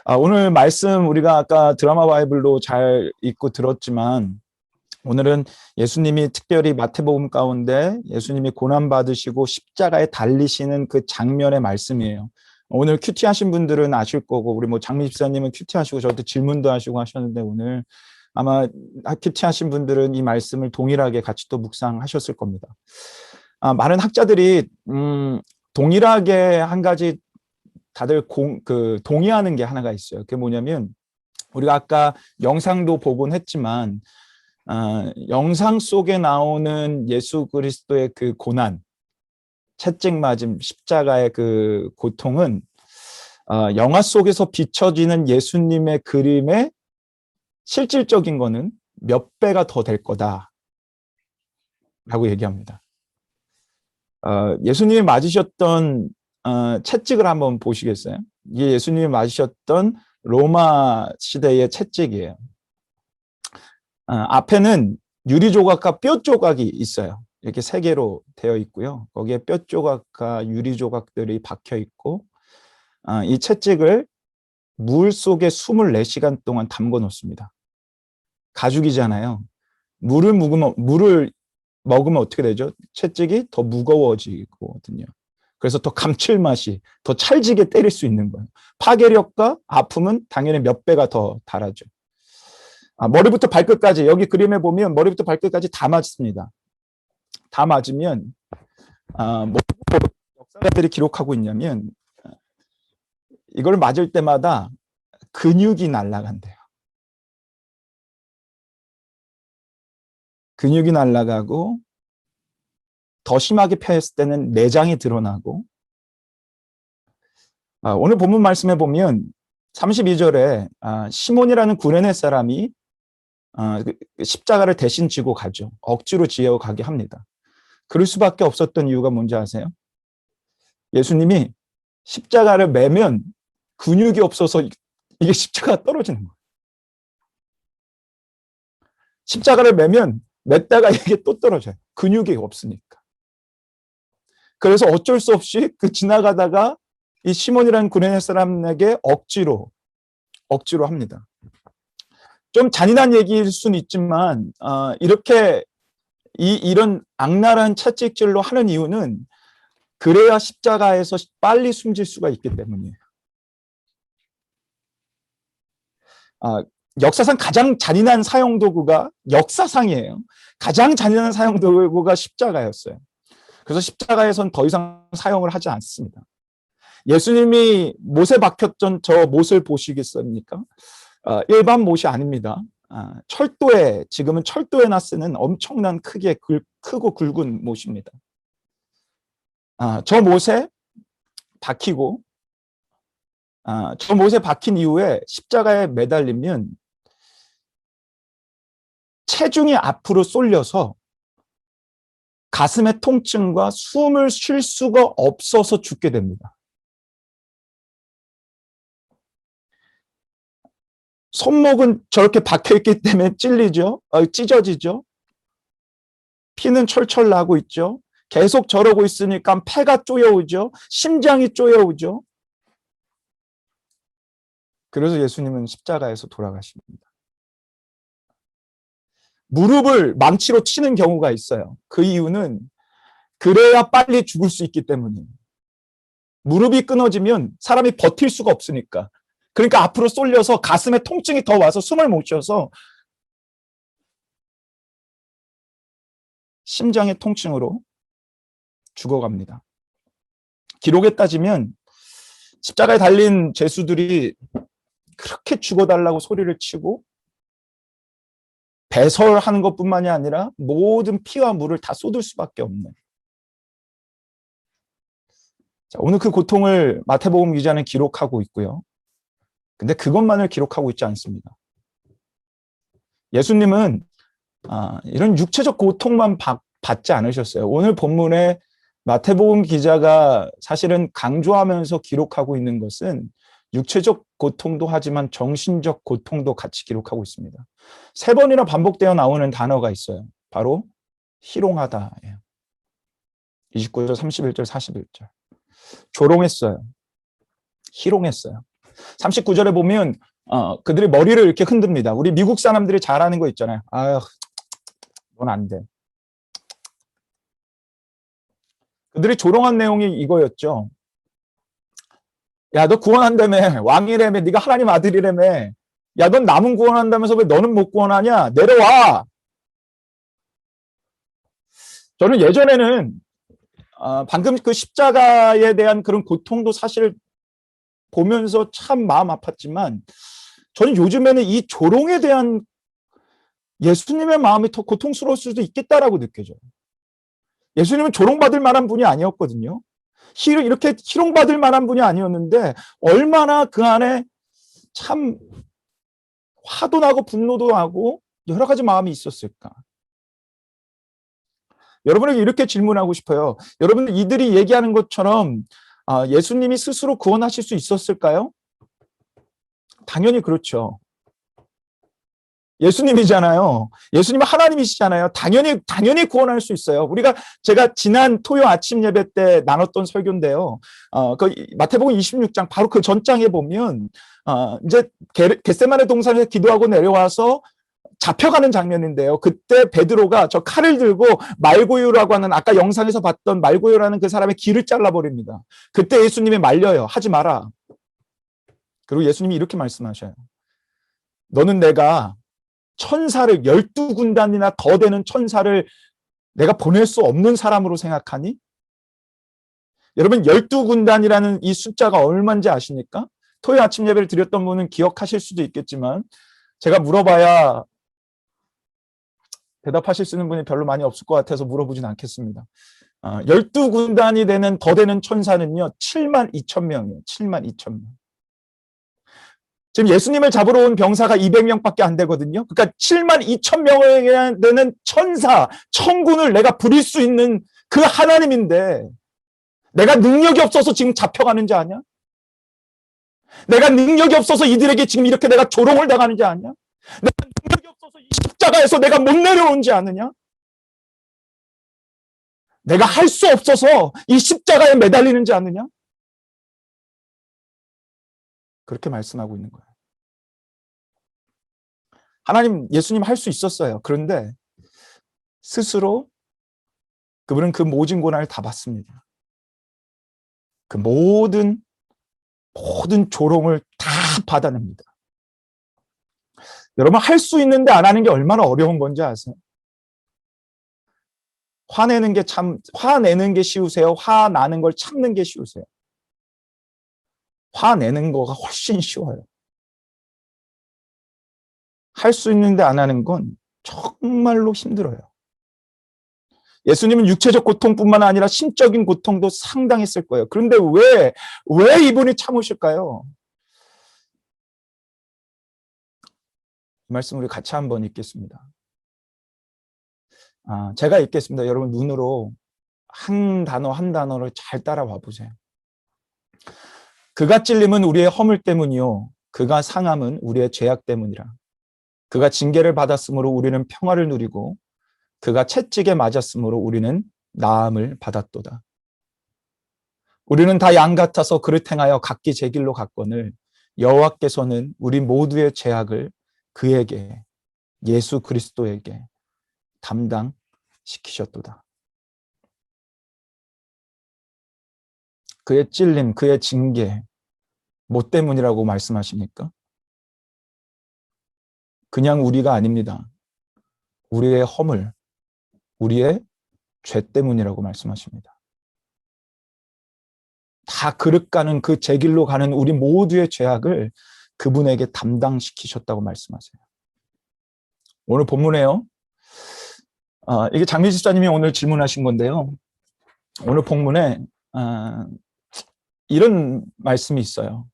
오늘 말씀 우리가 아까 드라마 바이블로 잘 읽고 들었지만 오늘은 예수님이 특별히 마태복음 가운데 예수님이 고난받으시고 십자가에 달리시는 그 장면의 말씀이에요. 오늘 큐티 하신 분들은 아실 거고 우리 장미 집사님은 큐티 하시고 저한테 질문도 하시고 하셨는데 오늘 아마 큐티 하신 분들은 이 말씀을 동일하게 같이 또 묵상하셨을 겁니다. 많은 학자들이 동일하게 한 가지 다들 동의하는 게 하나가 있어요. 그게 뭐냐면 우리가 아까 영상도 보곤 했지만 영상 속에 나오는 예수 그리스도의 그 고난, 채찍 맞음, 십자가의 그 고통은 영화 속에서 비춰지는 예수님의 그림의 실질적인 거는 몇 배가 더 될 거다라고 얘기합니다. 예수님이 맞으셨던 채찍을 한번 보시겠어요? 이게 예수님이 맞으셨던 로마 시대의 채찍이에요. 앞에는 유리 조각과 뼈 조각이 있어요. 이렇게 세 개로 되어 있고요. 거기에 뼈 조각과 유리 조각들이 박혀 있고 이 채찍을 물 속에 24시간 동안 담궈 놓습니다. 가죽이잖아요. 물을 먹으면 어떻게 되죠? 채찍이 더 무거워지거든요. 그래서 더 감칠맛이 더 찰지게 때릴 수 있는 거예요. 파괴력과 아픔은 당연히 몇 배가 더 달하죠. 머리부터 발끝까지, 여기 그림에 보면 머리부터 발끝까지 다 맞습니다. 다 맞으면 뭐 역사가들이 기록하고 있냐면 이걸 맞을 때마다 근육이 날아간대요. 근육이 날아가고 더 심하게 펴였을 때는 내장이 드러나고 오늘 본문 말씀에 보면 32절에 시몬이라는 구레네 사람이 십자가를 대신 지고 가죠. 억지로 지어 가게 합니다. 그럴 수밖에 없었던 이유가 뭔지 아세요? 예수님이 십자가를 매면 근육이 없어서 이게 십자가가 떨어지는 거예요. 십자가를 매면 맸다가 이게 또 떨어져요. 근육이 없으니까. 그래서 어쩔 수 없이 지나가다가 이 시몬이라는 구레네 사람에게 억지로 합니다. 좀 잔인한 얘기일 수는 있지만 이렇게 이런 악랄한 채찍질로 하는 이유는 그래야 십자가에서 빨리 숨질 수가 있기 때문이에요. 역사상 가장 잔인한 사형도구가 역사상이에요. 가장 잔인한 사형도구가 십자가였어요. 그래서 십자가에선 더 이상 사형을 하지 않습니다. 예수님이 못에 박혔던 저 못을 보시겠습니까? 일반 못이 아닙니다. 지금은 철도에나 쓰는 엄청난 크고 굵은 못입니다. 저 못에 박히고 저 못에 박힌 이후에 십자가에 매달리면 체중이 앞으로 쏠려서 가슴의 통증과 숨을 쉴 수가 없어서 죽게 됩니다. 손목은 저렇게 박혀있기 때문에 찢어지죠. 피는 철철 나고 있죠. 계속 저러고 있으니까 폐가 쪼여오죠. 심장이 쪼여오죠. 그래서 예수님은 십자가에서 돌아가십니다. 무릎을 망치로 치는 경우가 있어요. 그 이유는 그래야 빨리 죽을 수 있기 때문이에요. 무릎이 끊어지면 사람이 버틸 수가 없으니까. 그러니까 앞으로 쏠려서 가슴에 통증이 더 와서 숨을 못 쉬어서 심장의 통증으로 죽어갑니다. 기록에 따지면 십자가에 달린 죄수들이 그렇게 죽어달라고 소리를 치고 배설하는 것뿐만이 아니라 모든 피와 물을 다 쏟을 수밖에 없는. 오늘 그 고통을 마태복음 기자는 기록하고 있고요. 근데 그것만을 기록하고 있지 않습니다. 예수님은 이런 육체적 고통만 받지 않으셨어요. 오늘 본문에 마태복음 기자가 사실은 강조하면서 기록하고 있는 것은 육체적 고통도 하지만 정신적 고통도 같이 기록하고 있습니다. 3번이나 반복되어 나오는 단어가 있어요. 바로 희롱하다예요. 29절, 31절, 41절. 조롱했어요. 희롱했어요. 39절에 보면 그들이 머리를 이렇게 흔듭니다. 우리 미국 사람들이 잘하는 거 있잖아요. 아유, 넌 안 돼. 그들이 조롱한 내용이 이거였죠. 야, 너 구원한다며. 왕이라며. 네가 하나님 아들이라며. 야, 넌 남은 구원한다면서 왜 너는 못 구원하냐? 내려와. 저는 예전에는 방금 그 십자가에 대한 그런 고통도 사실 보면서 참 마음 아팠지만 저는 요즘에는 이 조롱에 대한 예수님의 마음이 더 고통스러울 수도 있겠다라고 느껴져요. 예수님은 조롱받을 만한 분이 아니었거든요. 이렇게 희롱받을 만한 분이 아니었는데 얼마나 그 안에 참 화도 나고 분노도 나고 여러 가지 마음이 있었을까. 여러분에게 이렇게 질문하고 싶어요. 여러분 이들이 얘기하는 것처럼 예수님이 스스로 구원하실 수 있었을까요? 당연히 그렇죠. 예수님이잖아요. 예수님은 하나님이시잖아요. 당연히 구원할 수 있어요. 제가 지난 토요 아침 예배 때 나눴던 설교인데요. 그 마태복음 26장 바로 그 전장에 보면 이제 겟세마네 동산에서 기도하고 내려와서 잡혀가는 장면인데요. 그때 베드로가 저 칼을 들고 말고요라고 하는 아까 영상에서 봤던 말고요라는 그 사람의 귀를 잘라버립니다. 그때 예수님이 말려요. 하지 마라. 그리고 예수님이 이렇게 말씀하셔요. 너는 내가 천사를 12군단이나 더 되는 천사를 내가 보낼 수 없는 사람으로 생각하니? 여러분 12군단이라는 이 숫자가 얼마인지 아십니까? 토요일 아침 예배를 드렸던 분은 기억하실 수도 있겠지만 제가 물어봐야 대답하실 수 있는 분이 별로 많이 없을 것 같아서 물어보진 않겠습니다. 12군단이 더 되는 천사는요 7만 2천 명이에요. 7만 2천 명. 지금 예수님을 잡으러 온 병사가 200명밖에 안 되거든요. 그러니까 7만 2천 명에 되는 천사, 천군을 내가 부릴 수 있는 그 하나님인데 내가 능력이 없어서 지금 잡혀가는지 아냐? 내가 능력이 없어서 이들에게 지금 이렇게 내가 조롱을 당하는지 아냐? 내가 능력이 없어서 이 십자가에서 내가 못 내려오는지 아느냐? 내가 할 수 없어서 이 십자가에 매달리는지 아느냐? 그렇게 말씀하고 있는 거예요. 예수님 할 수 있었어요. 그런데 스스로 그분은 그 모진 고난을 다 받습니다. 그 모든 조롱을 다 받아냅니다. 여러분 할 수 있는데 안 하는 게 얼마나 어려운 건지 아세요? 화내는 게 쉬우세요? 화나는 걸 참는 게 쉬우세요? 화내는 거가 훨씬 쉬워요. 할 수 있는데 안 하는 건 정말로 힘들어요. 예수님은 육체적 고통뿐만 아니라 심적인 고통도 상당했을 거예요. 그런데 왜 이분이 참으실까요? 이 말씀 우리 같이 한번 읽겠습니다. 제가 읽겠습니다. 여러분 눈으로 한 단어 한 단어를 잘 따라와 보세요. 그가 찔림은 우리의 허물 때문이요 그가 상함은 우리의 죄악 때문이라. 그가 징계를 받았으므로 우리는 평화를 누리고 그가 채찍에 맞았으므로 우리는 나음을 받았도다. 우리는 다 양 같아서 그릇 행하여 각기 제 길로 갔거늘 여호와께서는 우리 모두의 죄악을 그에게 예수 그리스도에게 담당시키셨도다. 그의 찔림, 그의 징계 뭐 때문이라고 말씀하십니까? 그냥 우리가 아닙니다. 우리의 허물, 우리의 죄 때문이라고 말씀하십니다. 다 그릇 가는 그 제 길로 가는 우리 모두의 죄악을 그분에게 담당시키셨다고 말씀하세요. 오늘 본문에요. 이게 장미 집사님이 오늘 질문하신 건데요. 오늘 본문에 이런 말씀이 있어요.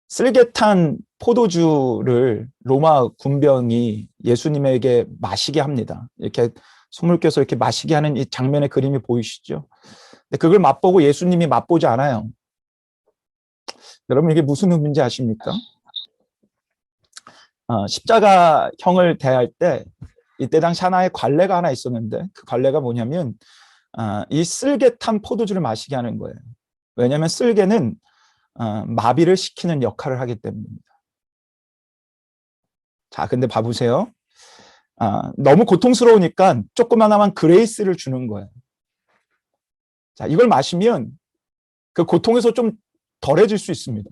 쓸개탄 포도주를 로마 군병이 예수님에게 마시게 합니다. 이렇게 손을 껴서 이렇게 마시게 하는 이 장면의 그림이 보이시죠? 근데 그걸 맛보고 예수님이 맛보지 않아요. 여러분 이게 무슨 의미인지 아십니까? 십자가형을 대할 때 이때 당시 하나의 관례가 하나 있었는데 그 관례가 뭐냐면 이 쓸개 탄 포도주를 마시게 하는 거예요. 왜냐하면 쓸개는 마비를 시키는 역할을 하기 때문입니다. 자, 근데 봐보세요. 너무 고통스러우니까 조그마한 그레이스를 주는 거예요. 자, 이걸 마시면 그 고통에서 좀 덜해질 수 있습니다.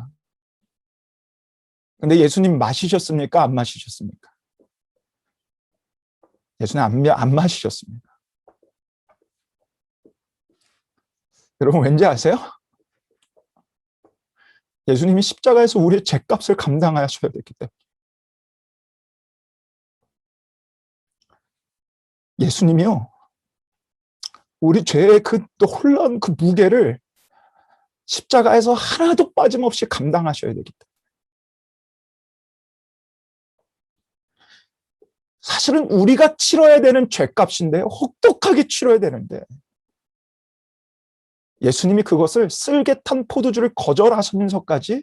근데 예수님 마시셨습니까? 안 마시셨습니까? 예수님 안 마시셨습니다. 여러분 왠지 아세요? 예수님이 십자가에서 우리의 죄값을 감당하셔야 되기 때문에. 예수님이요, 우리 죄의 그 혼란, 그 무게를 십자가에서 하나도 빠짐없이 감당하셔야 되기 때문에. 사실은 우리가 치러야 되는 죄값인데, 혹독하게 치러야 되는데, 예수님이 그것을 쓸개탄 포도주를 거절하시면서까지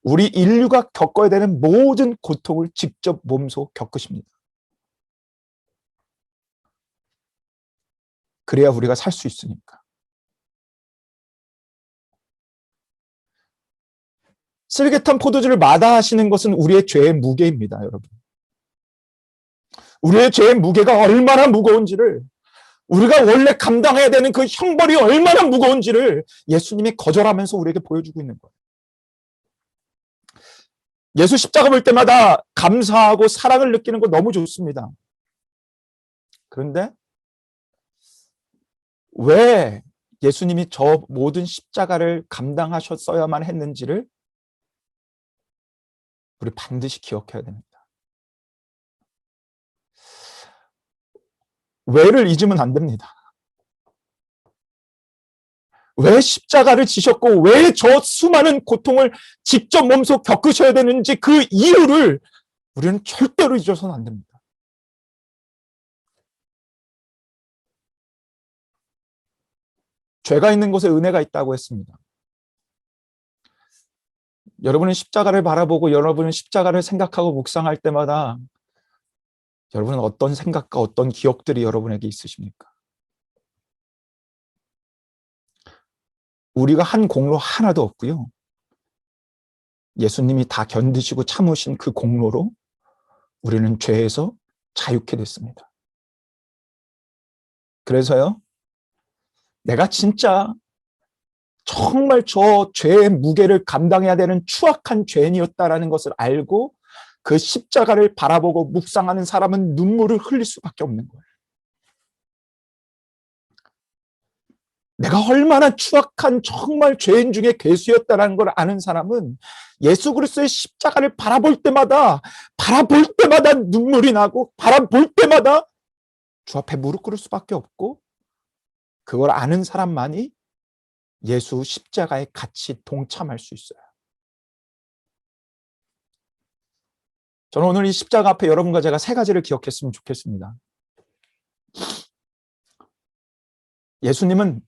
우리 인류가 겪어야 되는 모든 고통을 직접 몸소 겪으십니다. 그래야 우리가 살 수 있으니까. 쓸개탄 포도주를 마다하시는 것은 우리의 죄의 무게입니다, 여러분. 우리의 죄의 무게가 얼마나 무거운지를, 우리가 원래 감당해야 되는 그 형벌이 얼마나 무거운지를 예수님이 거절하면서 우리에게 보여주고 있는 거예요. 예수 십자가 볼 때마다 감사하고 사랑을 느끼는 거 너무 좋습니다. 그런데 왜 예수님이 저 모든 십자가를 감당하셨어야만 했는지를 우리 반드시 기억해야 됩니다. 왜를 잊으면 안 됩니다. 왜 십자가를 지셨고 왜 저 수많은 고통을 직접 몸소 겪으셔야 되는지 그 이유를 우리는 절대로 잊어서는 안 됩니다. 죄가 있는 곳에 은혜가 있다고 했습니다. 여러분은 십자가를 바라보고 여러분은 십자가를 생각하고 묵상할 때마다 여러분은 어떤 생각과 어떤 기억들이 여러분에게 있으십니까? 우리가 한 공로 하나도 없고요. 예수님이 다 견디시고 참으신 그 공로로 우리는 죄에서 자유케 됐습니다. 그래서요, 내가 진짜 정말 저 죄의 무게를 감당해야 되는 추악한 죄인이었다라는 것을 알고 그 십자가를 바라보고 묵상하는 사람은 눈물을 흘릴 수밖에 없는 거예요. 내가 얼마나 추악한 정말 죄인 중에 괴수였다는 걸 아는 사람은 예수 그리스도의 십자가를 바라볼 때마다 눈물이 나고 바라볼 때마다 주 앞에 무릎 꿇을 수밖에 없고, 그걸 아는 사람만이 예수 십자가에 같이 동참할 수 있어요. 저는 오늘 이 십자가 앞에 여러분과 제가 세 가지를 기억했으면 좋겠습니다. 예수님은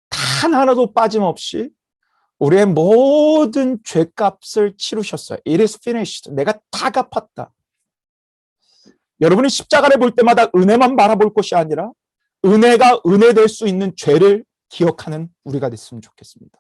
단 하나도 빠짐없이 우리의 모든 죄값을 치르셨어요. It is finished. 내가 다 갚았다. 여러분이 십자가를 볼 때마다 은혜만 바라볼 것이 아니라 은혜가 은혜될 수 있는 죄를 기억하는 우리가 됐으면 좋겠습니다.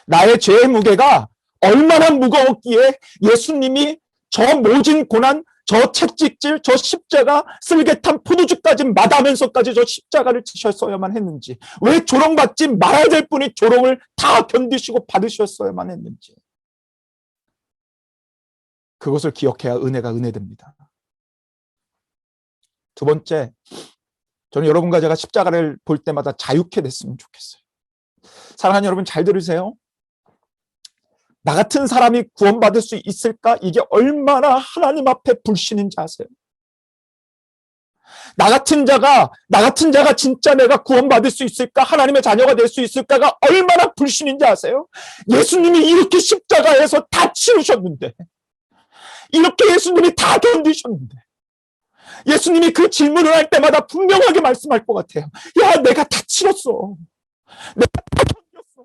나의 죄의 무게가 얼마나 무거웠기에 예수님이 저 모진 고난, 저 채찍질, 저 십자가, 쓸개탄 포도주까지 마다하면서까지 저 십자가를 지셨어야만 했는지, 왜 조롱받지 말아야 될 분이 조롱을 다 견디시고 받으셨어야만 했는지, 그것을 기억해야 은혜가 은혜됩니다. 두 번째, 저는 여러분과 제가 십자가를 볼 때마다 자유케 됐으면 좋겠어요. 사랑하는 여러분, 잘 들으세요. 나 같은 사람이 구원받을 수 있을까? 이게 얼마나 하나님 앞에 불신인지 아세요? 나 같은 자가 진짜 내가 구원받을 수 있을까? 하나님의 자녀가 될 수 있을까가 얼마나 불신인지 아세요? 예수님이 이렇게 십자가에서 다 치우셨는데, 이렇게 예수님이 다 견디셨는데, 예수님이 그 질문을 할 때마다 분명하게 말씀할 것 같아요. 야, 내가 다 치렀어. 내가 다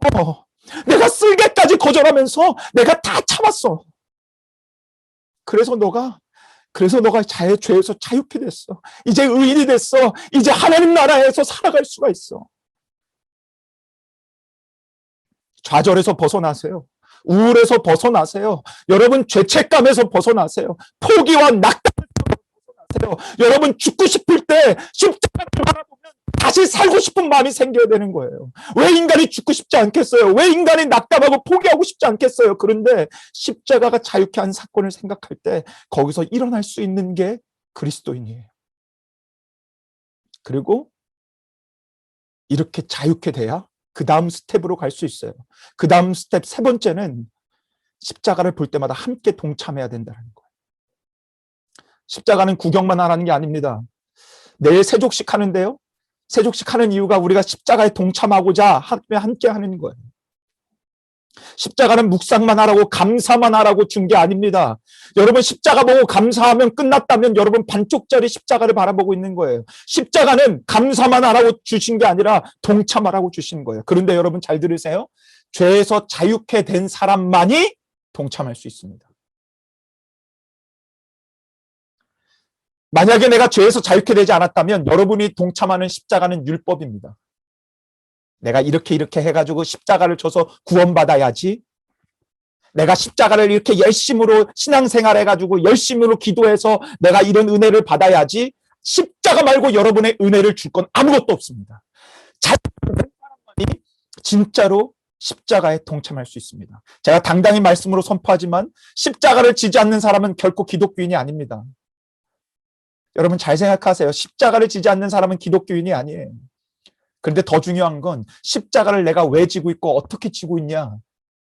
견뎠어. 내가 쓸개까지 거절하면서 내가 다 참았어. 그래서 너가 죄에서 자유케 됐어. 이제 의인이 됐어. 이제 하나님 나라에서 살아갈 수가 있어. 좌절에서 벗어나세요. 우울에서 벗어나세요. 여러분 죄책감에서 벗어나세요. 포기와 낙담에서 벗어나세요. 여러분 죽고 싶을 때 십자가를 바라보면 다시 살고 싶은 마음이 생겨야 되는 거예요. 왜 인간이 죽고 싶지 않겠어요? 왜 인간이 낙담하고 포기하고 싶지 않겠어요? 그런데 십자가가 자유케 한 사건을 생각할 때 거기서 일어날 수 있는 게 그리스도인이에요. 그리고 이렇게 자유케 돼야 그 다음 스텝으로 갈 수 있어요. 그 다음 스텝 세 번째는 십자가를 볼 때마다 함께 동참해야 된다는 거예요. 십자가는 구경만 하라는 게 아닙니다. 내일 세족식 하는데요. 세족식 하는 이유가 우리가 십자가에 동참하고자 함께 하는 거예요. 십자가는 묵상만 하라고 감사만 하라고 준 게 아닙니다. 여러분 십자가 보고 감사하면 끝났다면 여러분 반쪽짜리 십자가를 바라보고 있는 거예요. 십자가는 감사만 하라고 주신 게 아니라 동참하라고 주신 거예요. 그런데 여러분 잘 들으세요. 죄에서 자유케 된 사람만이 동참할 수 있습니다. 만약에 내가 죄에서 자유케 되지 않았다면 여러분이 동참하는 십자가는 율법입니다. 내가 이렇게 해가지고 십자가를 쳐서 구원받아야지. 내가 십자가를 이렇게 열심으로 신앙생활 해가지고 열심으로 기도해서 내가 이런 은혜를 받아야지. 십자가 말고 여러분의 은혜를 줄 건 아무것도 없습니다. 자유된 사람만이 진짜로 십자가에 동참할 수 있습니다. 제가 당당히 말씀으로 선포하지만 십자가를 지지 않는 사람은 결코 기독교인이 아닙니다. 여러분 잘 생각하세요. 십자가를 지지 않는 사람은 기독교인이 아니에요. 그런데 더 중요한 건 십자가를 내가 왜 지고 있고 어떻게 지고 있냐,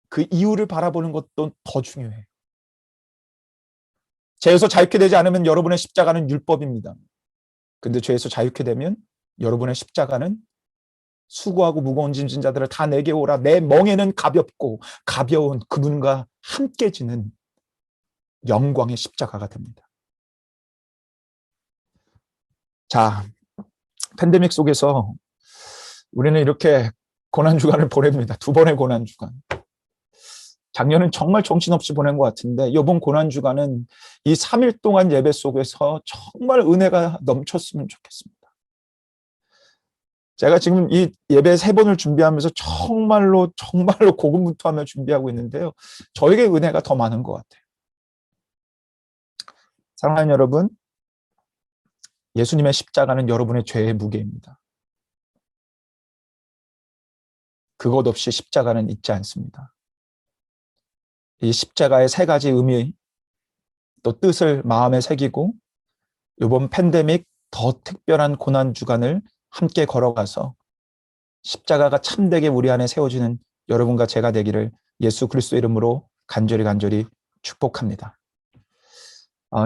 그 이유를 바라보는 것도 더 중요해요. 죄에서 자유케 되지 않으면 여러분의 십자가는 율법입니다. 근데 죄에서 자유케 되면 여러분의 십자가는 수고하고 무거운 짐진 자들을 다 내게 오라. 내 멍에는 가볍고 가벼운 그분과 함께 지는 영광의 십자가가 됩니다. 자, 팬데믹 속에서 우리는 이렇게 고난주간을 보냅니다. 2번의 고난주간. 작년은 정말 정신없이 보낸 것 같은데 이번 고난주간은 이 3일 동안 예배 속에서 정말 은혜가 넘쳤으면 좋겠습니다. 제가 지금 이 예배 3번을 준비하면서 정말로 고군분투하며 준비하고 있는데요. 저에게 은혜가 더 많은 것 같아요. 사랑하는 여러분, 예수님의 십자가는 여러분의 죄의 무게입니다. 그것 없이 십자가는 있지 않습니다. 이 십자가의 3가지 의미 또 뜻을 마음에 새기고 이번 팬데믹 더 특별한 고난주간을 함께 걸어가서 십자가가 참되게 우리 안에 세워지는 여러분과 제가 되기를 예수 그리스도 이름으로 간절히 축복합니다.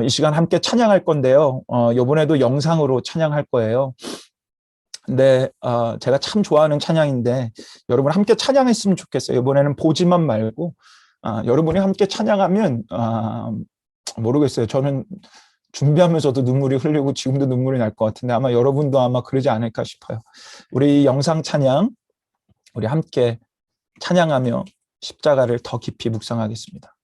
이 시간 함께 찬양할 건데요. 이번에도 영상으로 찬양할 거예요. 근데 제가 참 좋아하는 찬양인데 여러분 함께 찬양했으면 좋겠어요. 이번에는 보지만 말고 여러분이 함께 찬양하면 모르겠어요. 저는 준비하면서도 눈물이 흘리고 지금도 눈물이 날 것 같은데 아마 여러분도 아마 그러지 않을까 싶어요. 우리 영상 찬양 우리 함께 찬양하며 십자가를 더 깊이 묵상하겠습니다.